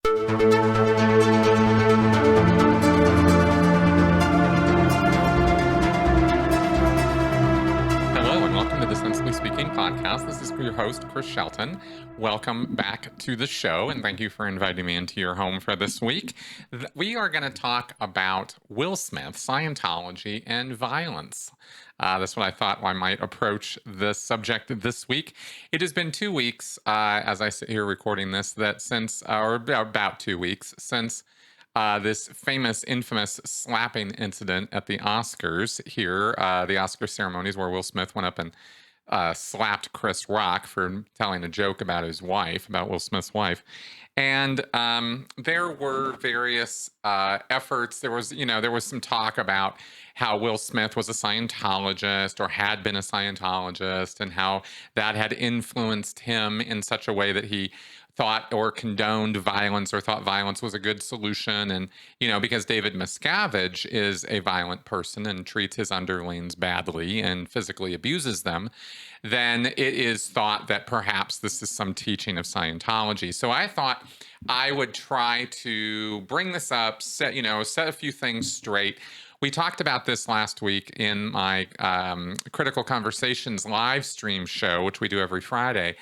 Hello and welcome to the Sensibly Speaking podcast. This is your host, Chris Shelton. Welcome back to the show, and thank you for inviting me into your home for this week. We are going to talk about Will Smith, Scientology, and violence. That's what I thought I might approach the subject this week. It has been 2 weeks, as I sit here recording this, or about 2 weeks, since this famous, infamous slapping incident at the Oscars here, the Oscar ceremonies where Will Smith went up and slapped Chris Rock for telling a joke about his wife, about Will Smith's wife. And there were various efforts. There was some talk about how Will Smith was a Scientologist or had been a Scientologist, and how that had influenced him in such a way that he thought or condoned violence or thought violence was a good solution. And, because David Miscavige is a violent person and treats his underlings badly and physically abuses them, then it is thought that perhaps this is some teaching of Scientology. So I thought I would try to bring this up, set a few things straight. We talked about this last week in my Critical Conversations live stream show, which we do every Friday.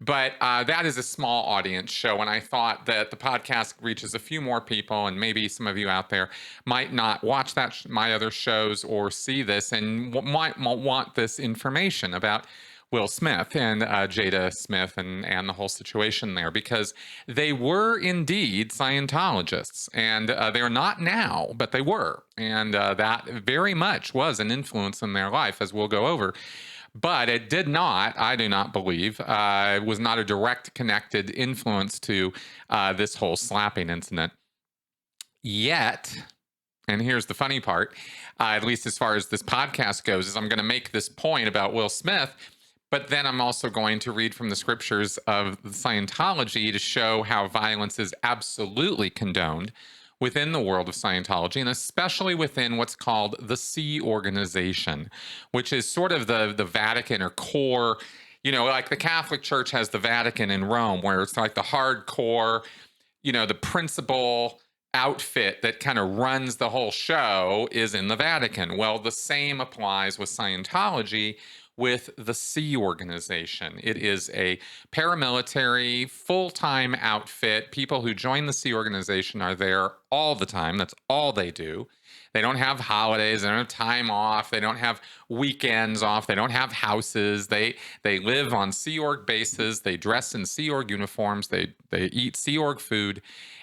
But that is a small audience show, and I thought that the podcast reaches a few more people, and maybe some of you out there might not watch my other shows or see this and might want this information about Will Smith and Jada Smith and the whole situation there, because they were indeed Scientologists, and they're not now, but they were, and that very much was an influence in their life, as we'll go over. But it did not, I do not believe, it was not a direct connected influence to this whole slapping incident. Yet, and here's the funny part, at least as far as this podcast goes, is I'm going to make this point about Will Smith, but then I'm also going to read from the scriptures of Scientology to show how violence is absolutely condoned within the world of Scientology, and especially within what's called the Sea Organization, which is sort of the Vatican or core, like the Catholic Church has the Vatican in Rome, where it's like the hardcore, the principal outfit that kind of runs the whole show is in the Vatican. Well, the same applies with Scientology, with the Sea Organization. It is a paramilitary, full-time outfit. People who join the Sea Organization are there all the time. That's all they do. They don't have holidays. They don't have time off. They don't have weekends off. They don't have houses. They live on Sea Org bases. They dress in Sea Org uniforms. They eat Sea Org food.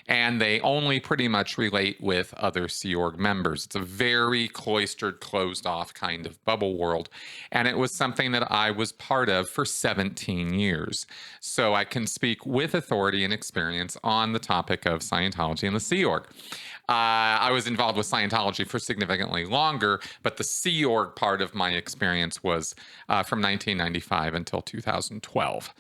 And they only pretty much relate with other Sea Org members. It's a very cloistered, closed-off kind of bubble world. And it was something that I was part of for 17 years. So I can speak with authority and experience on the topic of Scientology and the Sea Org. I was involved with Scientology for significantly longer, but the Sea Org part of my experience was from 1995 until 2012.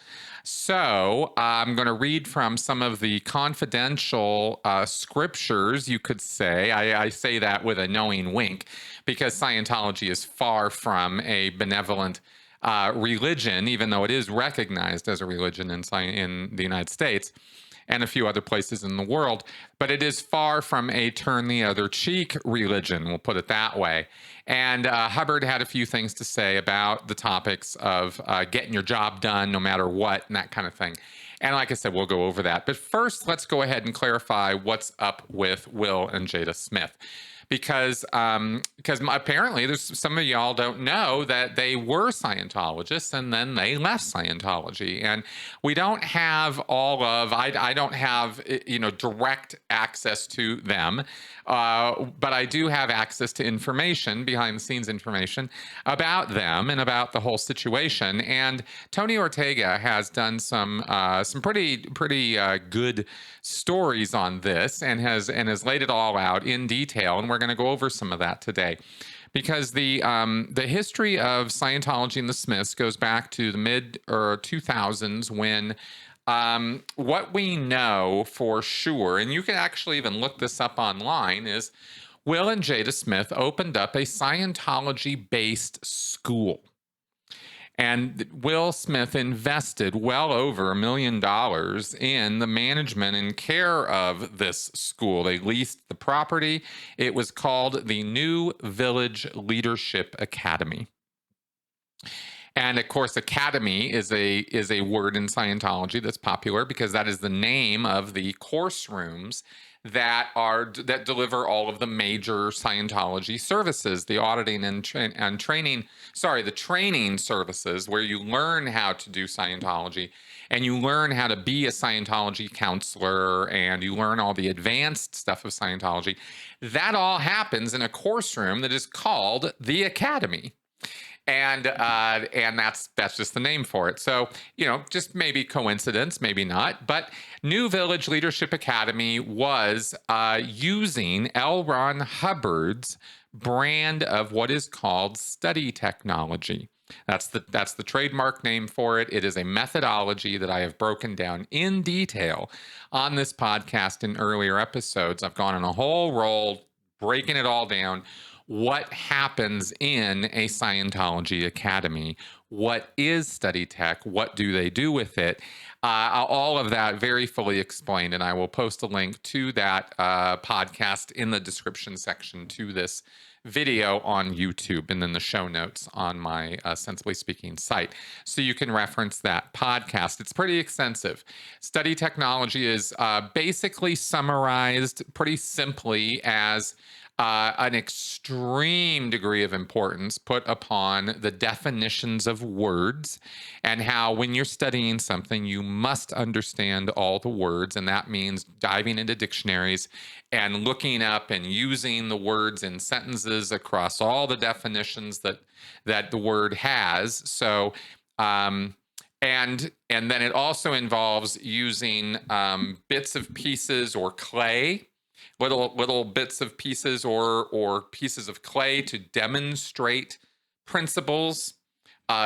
So I'm going to read from some of the confidential scriptures, you could say. I say that with a knowing wink, because Scientology is far from a benevolent religion, even though it is recognized as a religion in the United States and a few other places in the world, but it is far from a turn the other cheek religion, we'll put it that way. And Hubbard had a few things to say about the topics of getting your job done no matter what and that kind of thing. And like I said, we'll go over that. But first, let's go ahead and clarify what's up with Will and Jada Smith. Because apparently there's some of y'all don't know that they were Scientologists and then they left Scientology, and we don't have I don't have direct access to them, but I do have access to information, behind the scenes information about them and about the whole situation. And Tony Ortega has done some pretty good stories on this and has laid it all out in detail, and we're going to go over some of that today, because the history of Scientology and the Smiths goes back to the mid 2000s, when what we know for sure, and you can actually even look this up online, is Will and Jada Smith opened up a Scientology-based school. And Will Smith invested well over $1 million in the management and care of this school. They leased the property. It was called the New Village Leadership Academy. And of course, academy is a word in Scientology that's popular because that is the name of the course rooms that deliver all of the major Scientology services, the auditing and training, the training services where you learn how to do Scientology and you learn how to be a Scientology counselor and you learn all the advanced stuff of Scientology. That all happens in a course room that is called the Academy. And that's just the name for it. So, just maybe coincidence, maybe not. But New Village Leadership Academy was using L. Ron Hubbard's brand of what is called study technology. That's the trademark name for it. It is a methodology that I have broken down in detail on this podcast in earlier episodes. I've gone on a whole roll, breaking it all down. What happens in a Scientology academy? What is study tech? What do they do with it? All of that very fully explained, and I will post a link to that podcast in the description section to this video on YouTube and then the show notes on my Sensibly Speaking site. So you can reference that podcast. It's pretty extensive. Study technology is basically summarized pretty simply as an extreme degree of importance put upon the definitions of words and how when you're studying something, you must understand all the words. And that means diving into dictionaries and looking up and using the words in sentences across all the definitions that the word has. So, and then it also involves using bits of pieces or clay, little bits of pieces or pieces of clay to demonstrate principles,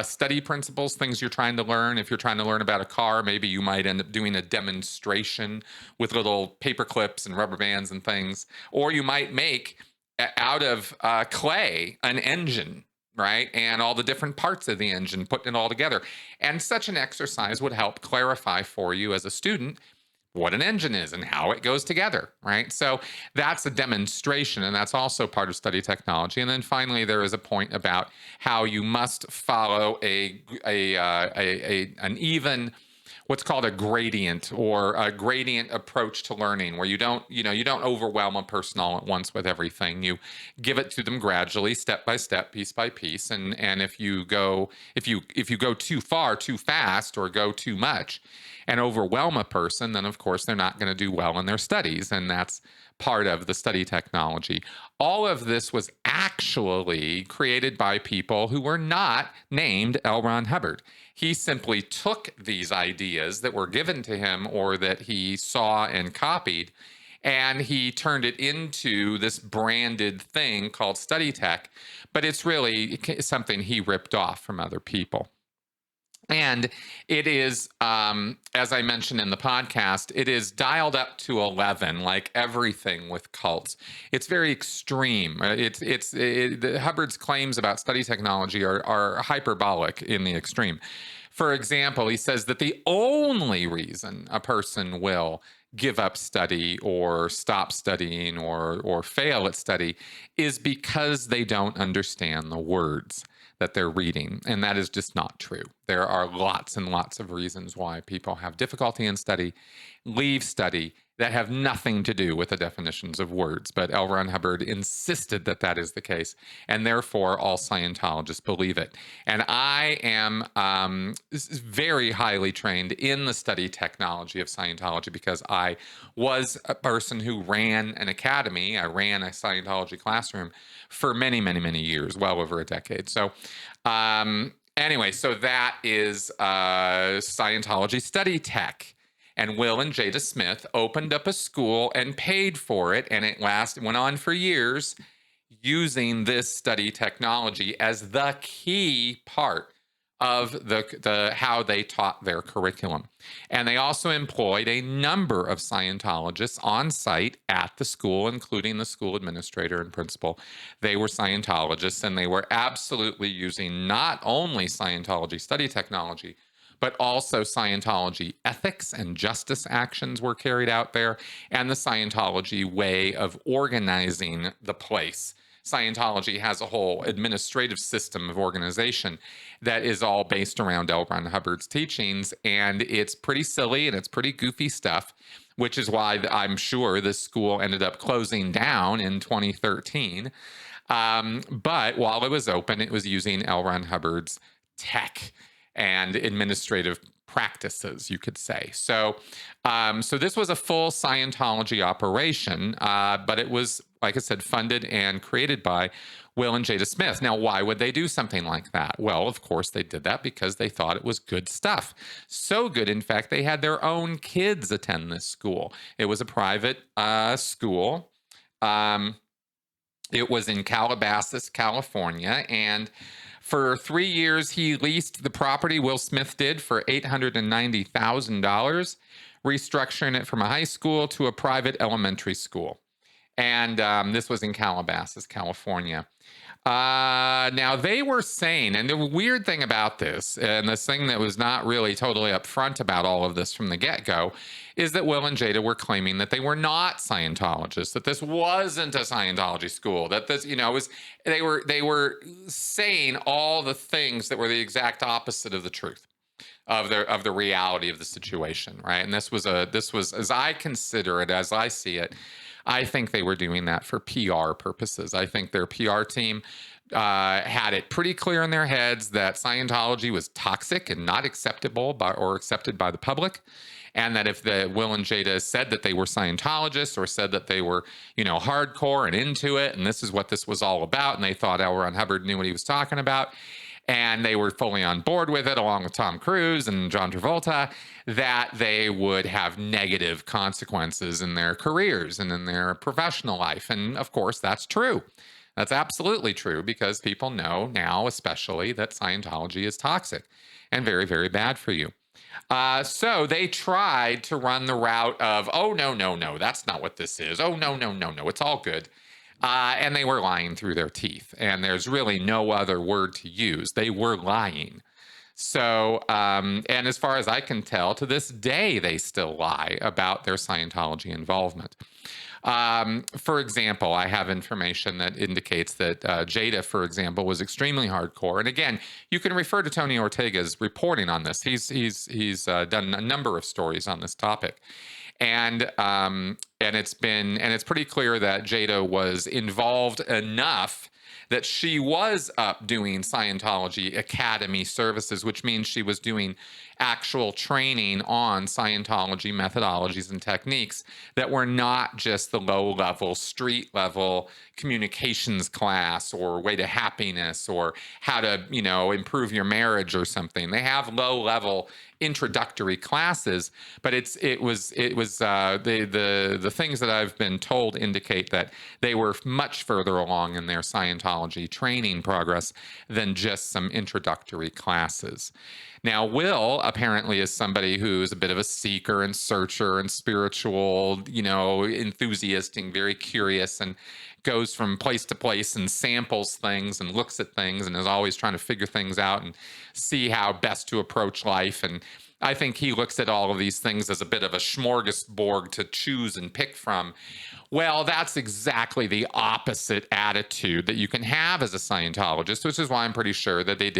study principles, things you're trying to learn. If you're trying to learn about a car, maybe you might end up doing a demonstration with little paper clips and rubber bands and things. Or you might make out of clay an engine, right? And all the different parts of the engine, putting it all together. And such an exercise would help clarify for you as a student what an engine is and how it goes together, right? So that's a demonstration, and that's also part of study technology. And then finally, there is a point about how you must follow an even, what's called a gradient or a gradient approach to learning, where you don't overwhelm a person all at once with everything. You give it to them gradually, step by step, piece by piece. And if you go too far, too fast, or go too much and overwhelm a person, then of course they're not going to do well in their studies. And that's part of the study technology. All of this was actually created by people who were not named L. Ron Hubbard. He simply took these ideas that were given to him or that he saw and copied, and he turned it into this branded thing called study tech, but it's really something he ripped off from other people. And it is, as I mentioned in the podcast, it is dialed up to 11, like everything with cults. It's very extreme. Hubbard's claims about study technology are hyperbolic in the extreme. For example, he says that the only reason a person will give up study or stop studying or fail at study is because they don't understand the words that they're reading. And that is just not true. There are lots and lots of reasons why people have difficulty in study, leave study, that have nothing to do with the definitions of words. But L. Ron Hubbard insisted that that is the case, and therefore all Scientologists believe it. And I am very highly trained in the study technology of Scientology because I was a person who ran an academy. I ran a Scientology classroom for many, many, many years, well over a decade. So anyway, so that is Scientology study tech. And Will and Jada Smith opened up a school and paid for it, and it went on for years, using this study technology as the key part of the how they taught their curriculum. And they also employed a number of Scientologists on site at the school, including the school administrator and principal. They were Scientologists, and they were absolutely using not only Scientology study technology, but also Scientology ethics and justice actions were carried out there, and the Scientology way of organizing the place. Scientology has a whole administrative system of organization that is all based around L. Ron Hubbard's teachings, and it's pretty silly and it's pretty goofy stuff, which is why I'm sure this school ended up closing down in 2013. But while it was open, it was using L. Ron Hubbard's tech and administrative practices, you could say. So this was a full Scientology operation, but it was, like I said, funded and created by Will and Jada Smith. Now, why would they do something like that? Well, of course, they did that because they thought it was good stuff. So good, in fact, they had their own kids attend this school. It was a private school. It was in Calabasas, California, and for 3 years, he leased the property, Will Smith did, for $890,000, restructuring it from a high school to a private elementary school. And this was in Calabasas, California. Now, they were saying, and the weird thing about this, and this thing that was not really totally upfront about all of this from the get-go, is that Will and Jada were claiming that they were not Scientologists, that this wasn't a Scientology school, that this, was they were saying all the things that were the exact opposite of the truth, of the reality of the situation, right? And this was as I consider it, as I see it, I think they were doing that for PR purposes. I think their PR team had it pretty clear in their heads that Scientology was toxic and not acceptable or accepted by the public. And that if the Will and Jada said that they were Scientologists or said that they were, hardcore and into it, and this is what this was all about, and they thought L. Ron Hubbard knew what he was talking about, and they were fully on board with it, along with Tom Cruise and John Travolta, that they would have negative consequences in their careers and in their professional life. And of course, that's true. That's absolutely true, because people know now, especially, that Scientology is toxic and very, very bad for you. So they tried to run the route of, oh, no, that's not what this is. Oh, no, it's all good. And they were lying through their teeth. And there's really no other word to use. They were lying. So, and as far as I can tell, to this day, they still lie about their Scientology involvement. For example, I have information that indicates that Jada, for example, was extremely hardcore. And again, you can refer to Tony Ortega's reporting on this. He's done a number of stories on this topic. And it's pretty clear that Jada was involved enough that she was up doing Scientology Academy services, which means she was doing actual training on Scientology methodologies and techniques that were not just the low-level, street-level communications class or way to happiness or how to, improve your marriage or something. They have low-level introductory classes, but the things that I've been told indicate that they were much further along in their Scientology training progress than just some introductory classes. Now, Will apparently is somebody who's a bit of a seeker and searcher and spiritual, enthusiast and very curious, and goes from place to place and samples things and looks at things and is always trying to figure things out and see how best to approach life. And I think he looks at all of these things as a bit of a smorgasbord to choose and pick from. Well, that's exactly the opposite attitude that you can have as a Scientologist, which is why I'm pretty sure that they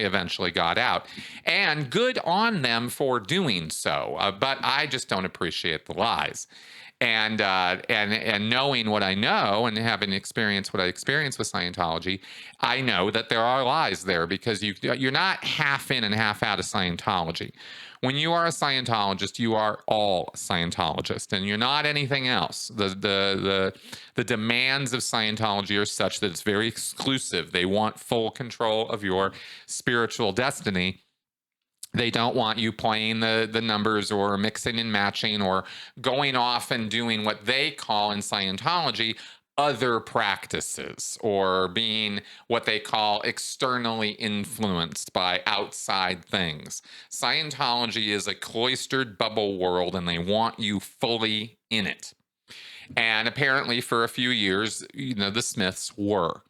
eventually got out. And good on them for doing so. But I just don't appreciate the lies. And knowing what I know and having experienced what I experienced with Scientology, I know that there are lies there, because you're not half in and half out of Scientology. When you are a Scientologist, you are all Scientologist, and you're not anything else. The demands of Scientology are such that it's very exclusive. They want full control of your spiritual destiny. They don't want you playing the numbers or mixing and matching or going off and doing what they call in Scientology other practices or being what they call externally influenced by outside things. Scientology is a cloistered bubble world and they want you fully in it. And apparently, for a few years, the Smiths were.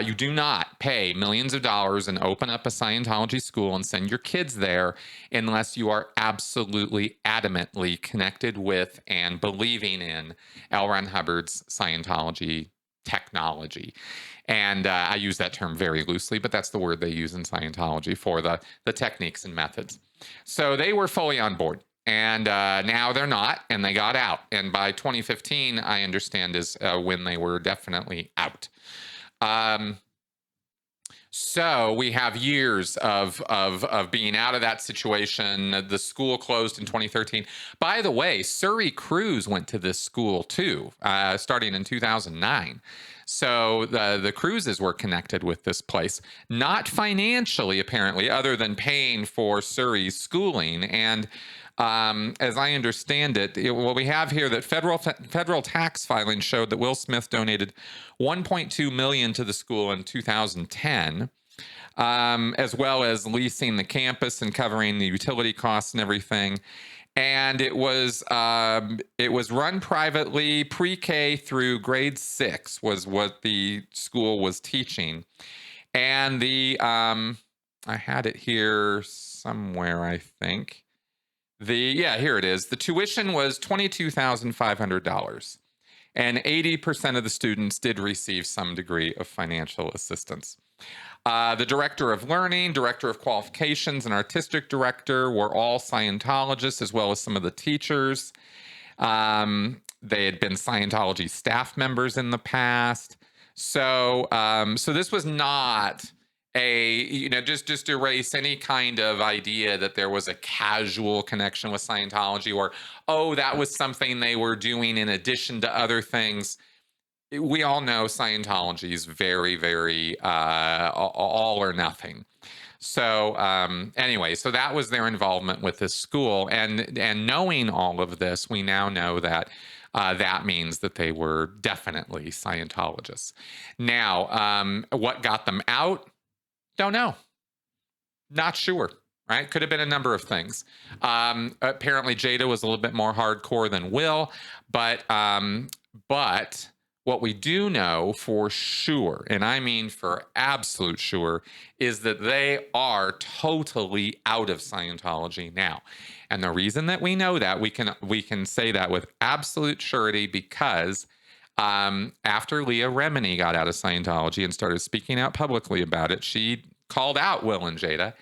You do not pay millions of dollars and open up a Scientology school and send your kids there unless you are absolutely adamantly connected with and believing in L. Ron Hubbard's Scientology technology. And I use that term very loosely, but that's the word they use in Scientology for the techniques and methods. So they were fully on board. And now they're not, and they got out. And by 2015, I understand, is when they were definitely out. So we have years of being out of that situation. The school closed in 2013. By the way, Surrey Crews went to this school too, starting in 2009. So the Cruzes were connected with this place, not financially, apparently, other than paying for Surrey's schooling. And as I understand it, well, we have here that federal tax filings showed that Will Smith donated $1.2 million to the school in 2010, as well as leasing the campus and covering the utility costs and everything. And it was run privately. Pre-K through grade 6 was what the school was teaching. And I had it here somewhere, I think. Here it is. The tuition was $22,500, and 80% of the students did receive some degree of financial assistance. The director of learning, director of qualifications, and artistic director were all Scientologists, as well as some of the teachers. They had been Scientology staff members in the past. So this was not just erase any kind of idea that there was a casual connection with Scientology, or, oh, that was something they were doing in addition to other things. We all know Scientology is very, very all or nothing. So anyway, so that was their involvement with this school. And knowing all of this, we now know that that means that they were definitely Scientologists. Now, what got them out? Don't know. Not sure, right? Could have been a number of things. Apparently, Jada was a little bit more hardcore than Will, but what we do know for sure, and I mean for absolute sure, is that they are totally out of Scientology now. And the reason that we know that, we can say that with absolute surety, because after Leah Remini got out of Scientology and started speaking out publicly about it, she called out Will and Jada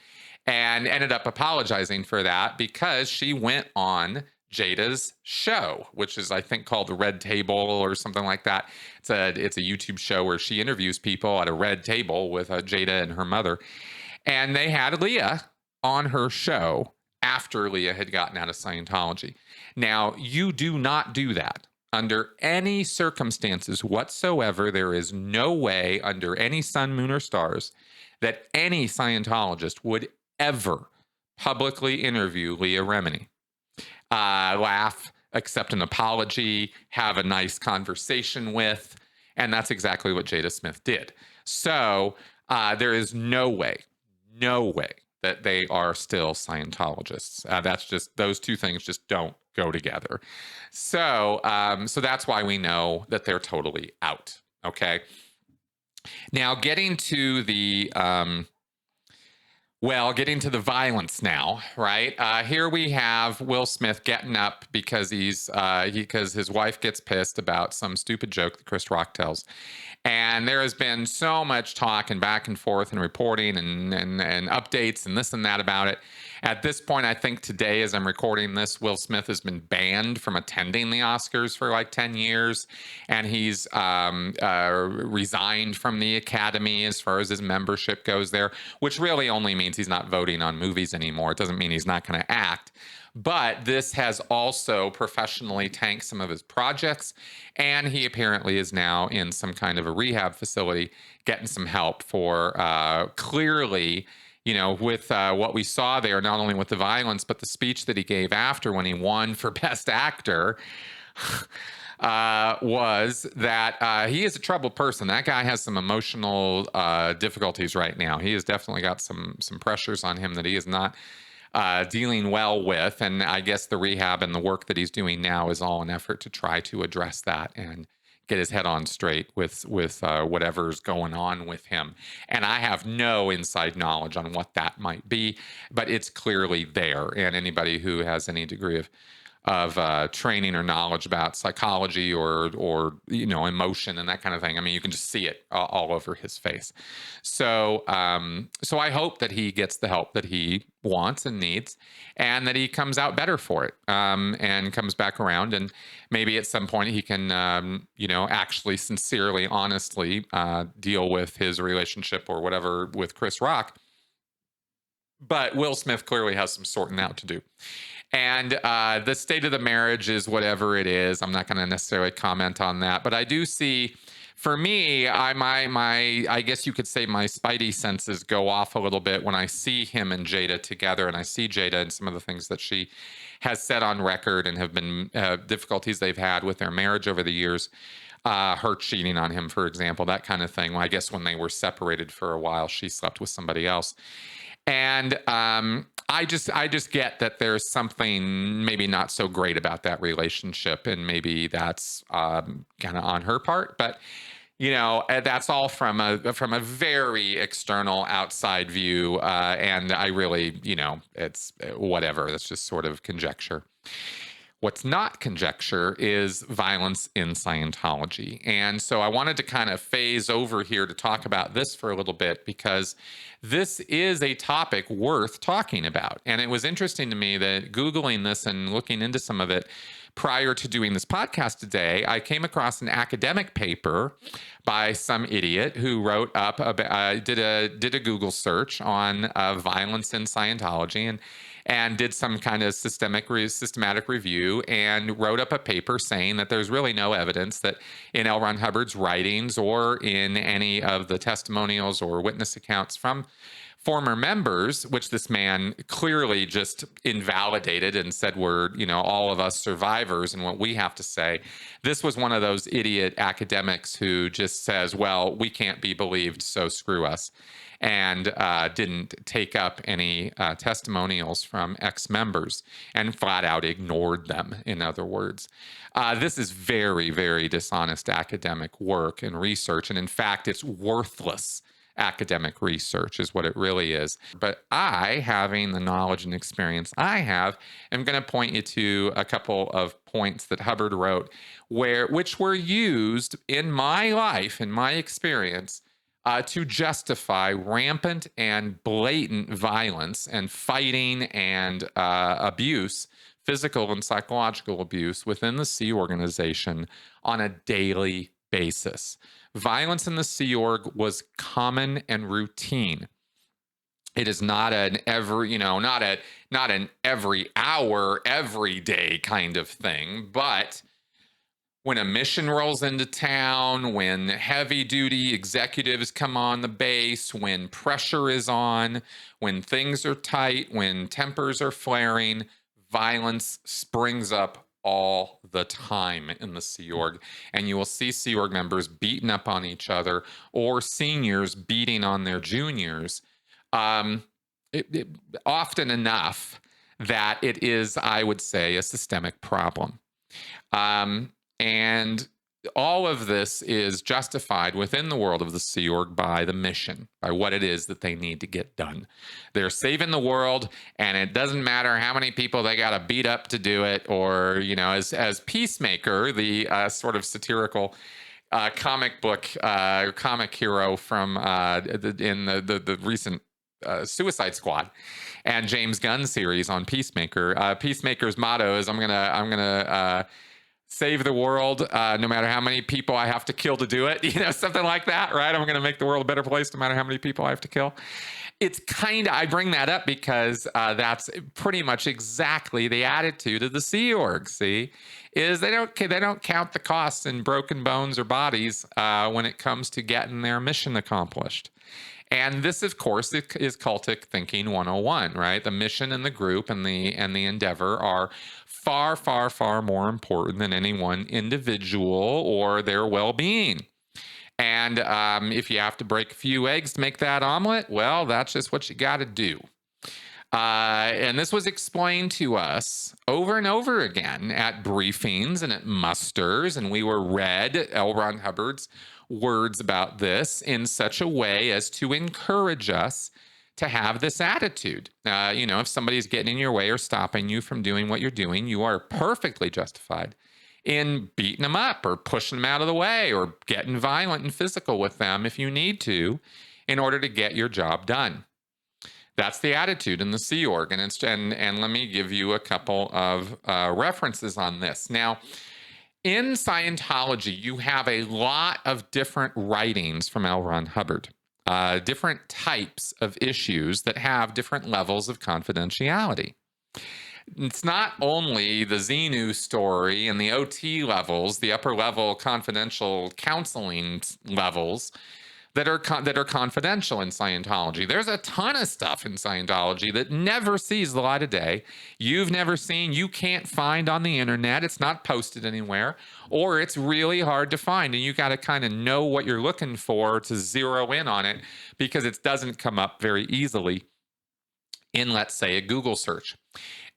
and ended up apologizing for that, because she went on Jada's show, which is, I think, called The Red Table or something like that. It's a YouTube show where she interviews people at a red table with Jada and her mother. And they had Leah on her show after Leah had gotten out of Scientology. Now, you do not do that. Under any circumstances whatsoever, there is no way under any sun, moon, or stars that any Scientologist would ever publicly interview Leah Remini, laugh, accept an apology, have a nice conversation with, and that's exactly what Jada Smith did. So there is no way that they are still Scientologists. That's just, those two things just don't go together. So that's why we know that they're totally out. Okay. Now, getting to the violence now, right? Here we have Will Smith getting up because because his wife gets pissed about some stupid joke that Chris Rock tells. And there has been so much talk and back and forth and reporting and updates and this and that about it. At this point, I think today, as I'm recording this, Will Smith has been banned from attending the Oscars for like 10 years. And he's resigned from the Academy as far as his membership goes there, which really only means he's not voting on movies anymore. It doesn't mean he's not going to act. But this has also professionally tanked some of his projects, and he apparently is now in some kind of a rehab facility getting some help for clearly, with what we saw there, not only with the violence, but the speech that he gave after when he won for Best Actor was that he is a troubled person. That guy has some emotional difficulties right now. He has definitely got some pressures on him that he is not dealing well with. And I guess the rehab and the work that he's doing now is all an effort to try to address that and get his head on straight with whatever's going on with him. And I have no inside knowledge on what that might be, but it's clearly there. And anybody who has any degree of training or knowledge about psychology or emotion and that kind of thing, I mean, you can just see it all over his face. So so I hope that he gets the help that he wants and needs, and that he comes out better for it, and comes back around, and maybe at some point he can actually sincerely, honestly deal with his relationship or whatever with Chris Rock. But Will Smith clearly has some sorting out to do. And the state of the marriage is whatever it is. I'm not going to necessarily comment on that, but I do see, for me, I guess you could say my spidey senses go off a little bit when I see him and Jada together, and I see Jada and some of the things that she has said on record and have been difficulties they've had with their marriage over the years. Her cheating on him, for example, that kind of thing. Well, I guess when they were separated for a while, she slept with somebody else. And I just get that there's something maybe not so great about that relationship, and maybe that's kind of on her part. But that's all from a very external outside view, and I really, it's whatever. That's just sort of conjecture. What's not conjecture is violence in Scientology. And so I wanted to kind of phase over here to talk about this for a little bit, because this is a topic worth talking about. And it was interesting to me that Googling this and looking into some of it prior to doing this podcast today, I came across an academic paper by some idiot who wrote up, did a Google search on violence in Scientology, and did some kind of systematic review, and wrote up a paper saying that there's really no evidence that in L. Ron Hubbard's writings or in any of the testimonials or witness accounts from former members, which this man clearly just invalidated and said we're, all of us survivors and what we have to say. This was one of those idiot academics who just says, well, we can't be believed, so screw us, and didn't take up any testimonials from ex-members and flat out ignored them, in other words. This is very, very dishonest academic work and research, and in fact, it's worthless academic research is what it really is. But I, having the knowledge and experience I have, am going to point you to a couple of points that Hubbard wrote, which were used in my life, in my experience, to justify rampant and blatant violence and fighting and abuse, physical and psychological abuse within the Sea Organization on a daily basis. Violence in the Sea Org was common and routine. It is not an every, not an every hour, every day kind of thing, but when a mission rolls into town, when heavy duty executives come on the base, when pressure is on, when things are tight, when tempers are flaring, violence springs up all the time in the Sea Org. And you will see Sea Org members beating up on each other, or seniors beating on their juniors, often enough that it is, I would say, a systemic problem. And all of this is justified within the world of the Sea Org by the mission, by what it is that they need to get done. They're saving the world, and it doesn't matter how many people they got to beat up to do it, or, as Peacemaker, the sort of satirical comic book, comic hero from in the recent Suicide Squad and James Gunn series on Peacemaker. Peacemaker's motto is, I'm gonna save the world, no matter how many people I have to kill to do it, something like that, right? I'm going to make the world a better place no matter how many people I have to kill. It's I bring that up because that's pretty much exactly the attitude of the Sea Org, is they don't count the costs in broken bones or bodies when it comes to getting their mission accomplished. And this, of course, is cultic thinking 101, right? The mission and the group and the endeavor are far, far, far more important than any one individual or their well-being. And if you have to break a few eggs to make that omelet, well, that's just what you got to do. And this was explained to us over and over again at briefings and at musters, and we were read L. Ron Hubbard's words about this in such a way as to encourage us to have this attitude. If somebody's getting in your way or stopping you from doing what you're doing, you are perfectly justified in beating them up or pushing them out of the way or getting violent and physical with them if you need to in order to get your job done. That's the attitude in the Sea Org. And let me give you a couple of references on this. Now, in Scientology, you have a lot of different writings from L. Ron Hubbard, different types of issues that have different levels of confidentiality. It's not only the Xenu story and the OT levels, the upper level confidential counseling levels, that are confidential in Scientology. There's a ton of stuff in Scientology that never sees the light of day. You've never seen, you can't find on the internet. It's not posted anywhere, or it's really hard to find. And you got to kind of know what you're looking for to zero in on it, because it doesn't come up very easily in, let's say, a Google search.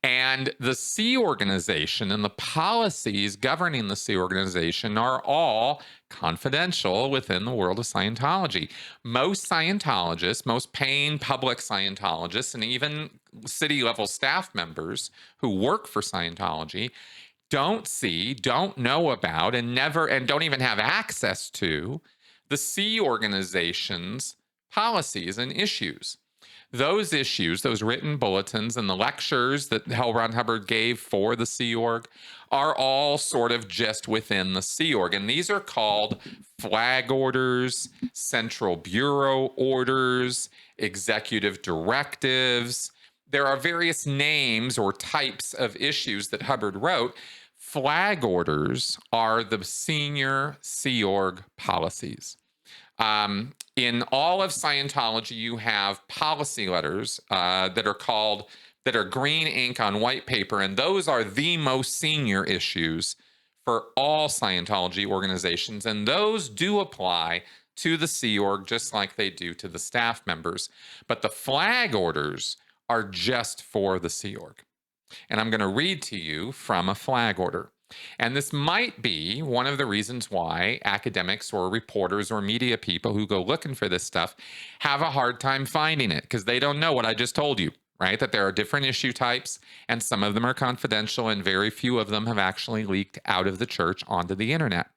And the Sea Organization and the policies governing the Sea Organization are all confidential within the world of Scientology. Most Scientologists, most paying public Scientologists, and even city-level staff members who work for Scientology don't see, don't know about, and don't even have access to the Sea Organization's policies and issues. Those issues, those written bulletins and the lectures that L. Ron Hubbard gave for the Sea Org are all sort of just within the Sea Org. And these are called flag orders, central bureau orders, executive directives. There are various names or types of issues that Hubbard wrote. Flag orders are the senior Sea Org policies. In all of Scientology, you have policy letters that are green ink on white paper, and those are the most senior issues for all Scientology organizations, and those do apply to the Sea Org just like they do to the staff members. But the flag orders are just for the Sea Org. And I'm going to read to you from a flag order. And this might be one of the reasons why academics or reporters or media people who go looking for this stuff have a hard time finding it, because they don't know what I just told you, right? That there are different issue types, and some of them are confidential, and very few of them have actually leaked out of the church onto the internet.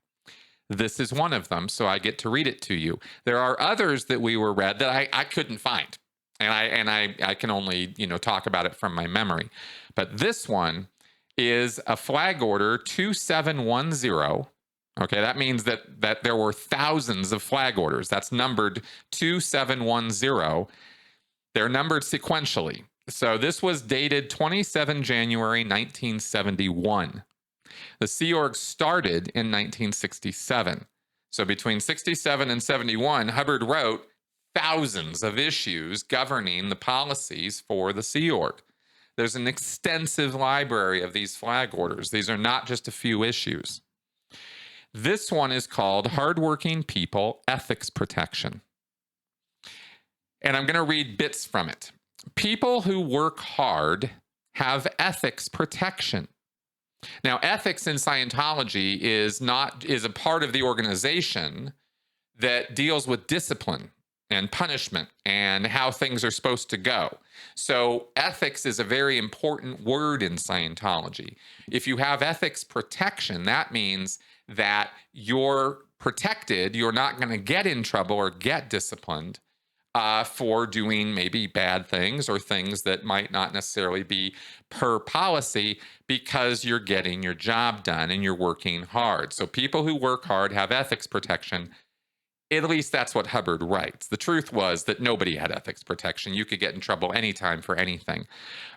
This is one of them, so I get to read it to you. There are others that we were read that I couldn't find, and I can only talk about it from my memory. But this one is a flag order 2710. Okay, that means that there were thousands of flag orders. That's numbered 2710. They're numbered sequentially. So this was dated 27 January 1971. The Sea Org started in 1967. So between 67 and 71, Hubbard wrote thousands of issues governing the policies for the Sea Org. There's an extensive library of these flag orders. These are not just a few issues. This one is called Hardworking People Ethics Protection. And I'm going to read bits from it. People who work hard have ethics protection. Now, ethics in Scientology is a part of the organization that deals with discipline and punishment and how things are supposed to go. So ethics is a very important word in Scientology. If you have ethics protection, that means that you're protected. You're not going to get in trouble or get disciplined for doing maybe bad things or things that might not necessarily be per policy, because you're getting your job done and you're working hard. So people who work hard have ethics protection. At least that's what Hubbard writes. The truth was that nobody had ethics protection. You could get in trouble anytime for anything.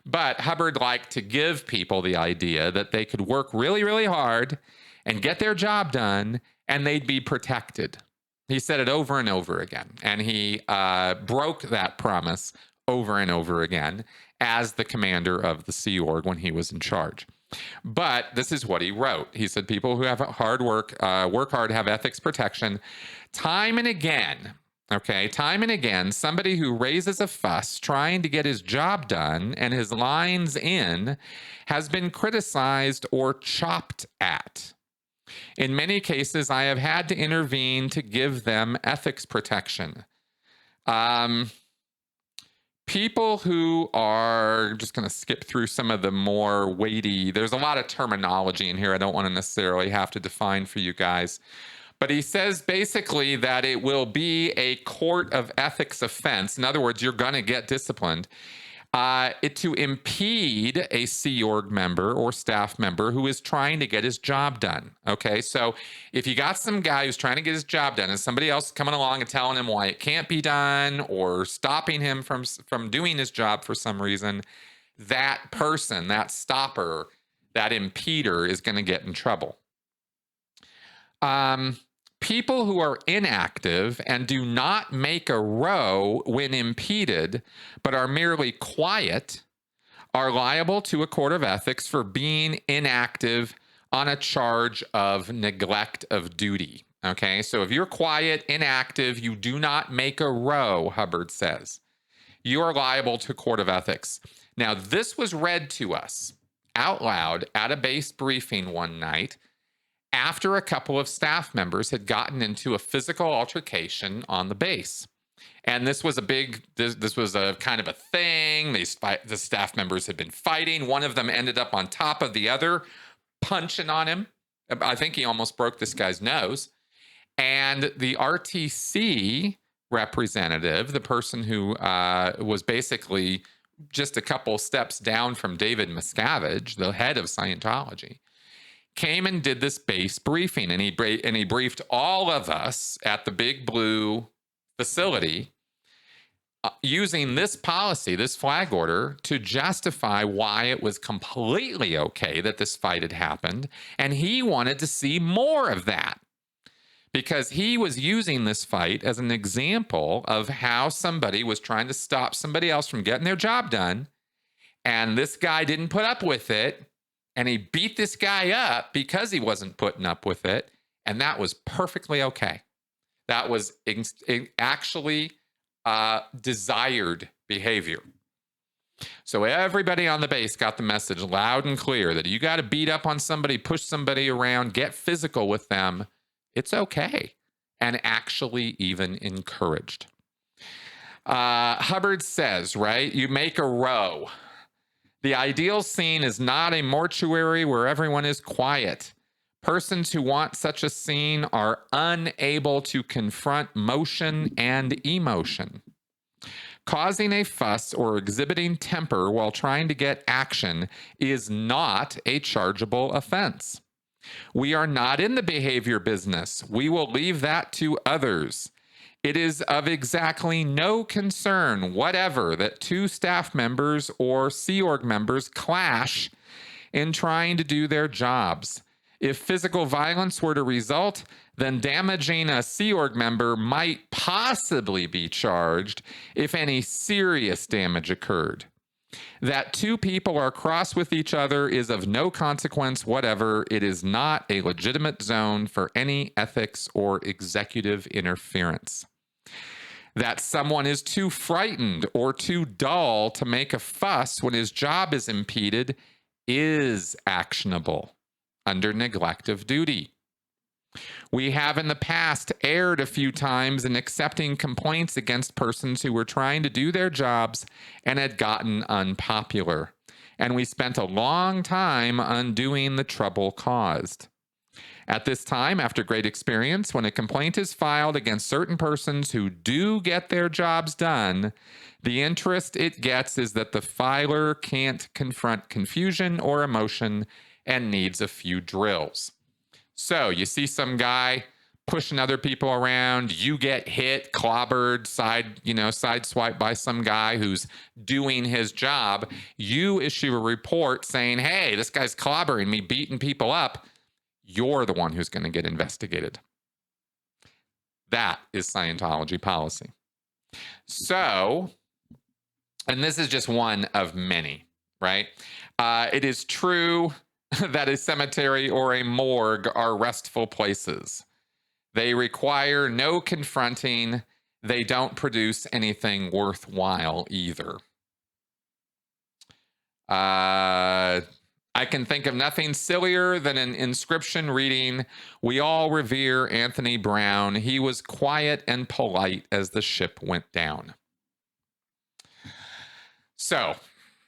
But Hubbard liked to give people the idea that they could work really, really hard and get their job done, and they'd be protected. He said it over and over again, and he broke that promise over and over again as the commander of the Sea Org when he was in charge. But this is what he wrote. He said, people who have hard work hard, have ethics protection. Time and again, somebody who raises a fuss trying to get his job done and his lines in has been criticized or chopped at. In many cases, I have had to intervene to give them ethics protection. People who are, just going to skip through some of the more weighty, there's a lot of terminology in here I don't want to necessarily have to define for you guys. But he says basically that it will be a court of ethics offense. In other words, you're going to get disciplined. To impede a Sea Org member or staff member who is trying to get his job done. Okay, so if you got some guy who's trying to get his job done and somebody else coming along and telling him why it can't be done or stopping him from doing his job for some reason, that person, that stopper, that impeder is going to get in trouble. People who are inactive and do not make a row when impeded, but are merely quiet, are liable to a court of ethics for being inactive on a charge of neglect of duty. Okay, so if you're quiet, inactive, you do not make a row, Hubbard says, you are liable to court of ethics. Now, this was read to us out loud at a base briefing one night after a couple of staff members had gotten into a physical altercation on the base. And this was this was a kind of a thing. The staff members had been fighting. One of them ended up on top of the other, punching on him. I think he almost broke this guy's nose. And the RTC representative, the person who was basically just a couple steps down from David Miscavige, the head of Scientology, came and did this base briefing, and he briefed all of us at the Big Blue facility using this policy, this flag order, to justify why it was completely okay that this fight had happened, and he wanted to see more of that because he was using this fight as an example of how somebody was trying to stop somebody else from getting their job done, and this guy didn't put up with it. And he beat this guy up because he wasn't putting up with it. And that was perfectly okay. That was actually desired behavior. So everybody on the base got the message loud and clear that you got to beat up on somebody, push somebody around, get physical with them. It's okay. And actually even encouraged. Hubbard says, right, you make a row. The ideal scene is not a mortuary where everyone is quiet. Persons who want such a scene are unable to confront motion and emotion. Causing a fuss or exhibiting temper while trying to get action is not a chargeable offense. We are not in the behavior business. We will leave that to others. It is of exactly no concern whatever that two staff members or Sea Org members clash in trying to do their jobs. If physical violence were to result, then damaging a Sea Org member might possibly be charged if any serious damage occurred. That two people are cross with each other is of no consequence whatever. It is not a legitimate zone for any ethics or executive interference. That someone is too frightened or too dull to make a fuss when his job is impeded is actionable under neglect of duty. We have in the past erred a few times in accepting complaints against persons who were trying to do their jobs and had gotten unpopular, and we spent a long time undoing the trouble caused. At this time, after great experience, when a complaint is filed against certain persons who do get their jobs done, the interest it gets is that the filer can't confront confusion or emotion and needs a few drills. So you see some guy pushing other people around, you get hit, clobbered, sideswiped by some guy who's doing his job. You issue a report saying, hey, this guy's clobbering me, beating people up. You're the one who's going to get investigated. That is Scientology policy. So, and this is just one of many, right? It is true that a cemetery or a morgue are restful places. They require no confronting. They don't produce anything worthwhile either. I can think of nothing sillier than an inscription reading, "We all revere Anthony Brown. He was quiet and polite as the ship went down." So,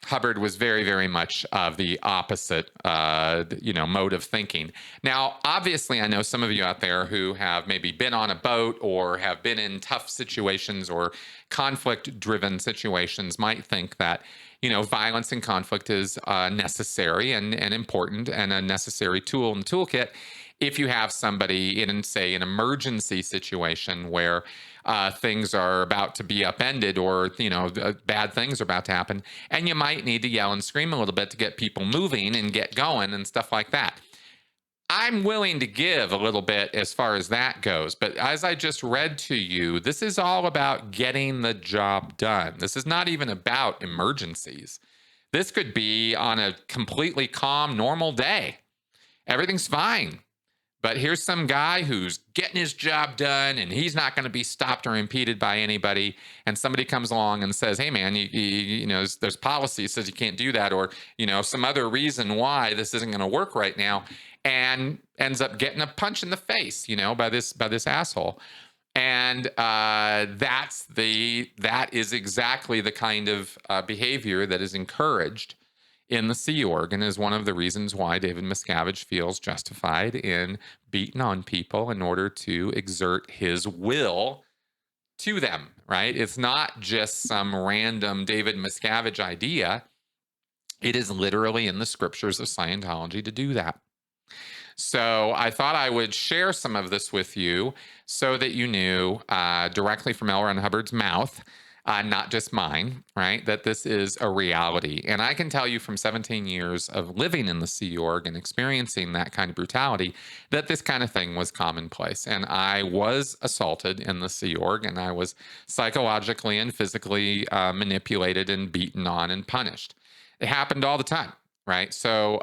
Hubbard was very, very much of the opposite, mode of thinking. Now, obviously, I know some of you out there who have maybe been on a boat or have been in tough situations or conflict-driven situations might think that, violence and conflict is necessary and important and a necessary tool in the toolkit if you have somebody in, say, an emergency situation where things are about to be upended or, bad things are about to happen, and you might need to yell and scream a little bit to get people moving and get going and stuff like that. I'm willing to give a little bit as far as that goes, but as I just read to you, this is all about getting the job done. This is not even about emergencies. This could be on a completely calm, normal day. Everything's fine. But here's some guy who's getting his job done and he's not going to be stopped or impeded by anybody. And somebody comes along and says, "Hey, man, there's policy that says you can't do that," or, some other reason why this isn't going to work right now, and ends up getting a punch in the face, by this asshole. And that is exactly the kind of behavior that is encouraged in the Sea Org, and is one of the reasons why David Miscavige feels justified in beating on people in order to exert his will to them, right? It's not just some random David Miscavige idea. It is literally in the scriptures of Scientology to do that. So I thought I would share some of this with you so that you knew directly from L. Ron Hubbard's mouth, not just mine, right, that this is a reality. And I can tell you from 17 years of living in the Sea Org and experiencing that kind of brutality that this kind of thing was commonplace. And I was assaulted in the Sea Org, and I was psychologically and physically manipulated and beaten on and punished. It happened all the time, right? So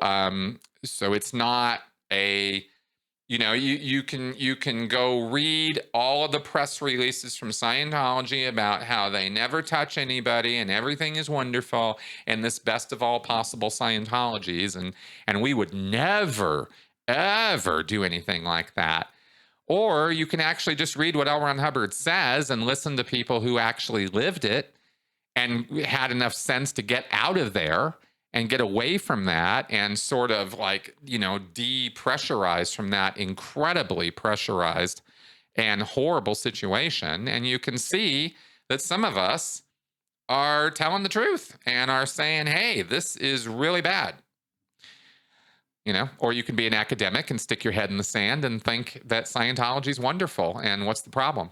it's not a, you can go read all of the press releases from Scientology about how they never touch anybody and everything is wonderful and this best of all possible Scientologies, and we would never ever do anything like that. Or you can actually just read what L. Ron Hubbard says and listen to people who actually lived it and had enough sense to get out of there and get away from that and sort of depressurize from that incredibly pressurized and horrible situation. And you can see that some of us are telling the truth and are saying, "Hey, this is really bad." Or you can be an academic and stick your head in the sand and think that Scientology is wonderful. And what's the problem?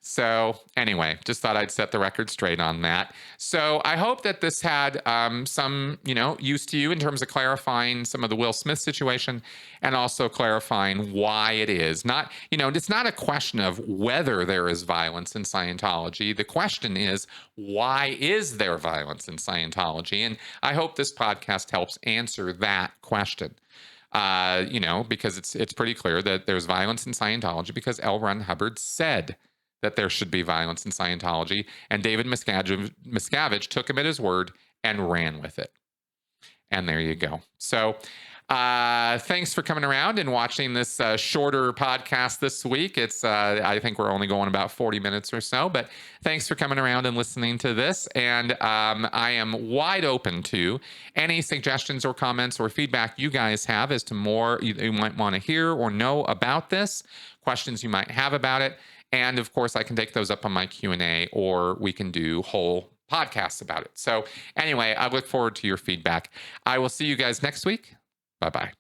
So anyway, just thought I'd set the record straight on that. So I hope that this had some, use to you in terms of clarifying some of the Will Smith situation and also clarifying why it is. Not, it's not a question of whether there is violence in Scientology. The question is, why is there violence in Scientology? And I hope this podcast helps answer that question. Because it's pretty clear that there's violence in Scientology because L. Ron Hubbard said that there should be violence in Scientology, and David Miscavige took him at his word and ran with it. And there you go. So thanks for coming around and watching this shorter podcast this week. It's I think we're only going about 40 minutes or so, but thanks for coming around and listening to this. And I am wide open to any suggestions or comments or feedback you guys have as to more you might want to hear or know about this, questions you might have about it. And of course, I can take those up on my Q&A, or we can do whole podcasts about it. So anyway, I look forward to your feedback. I will see you guys next week. Bye-bye.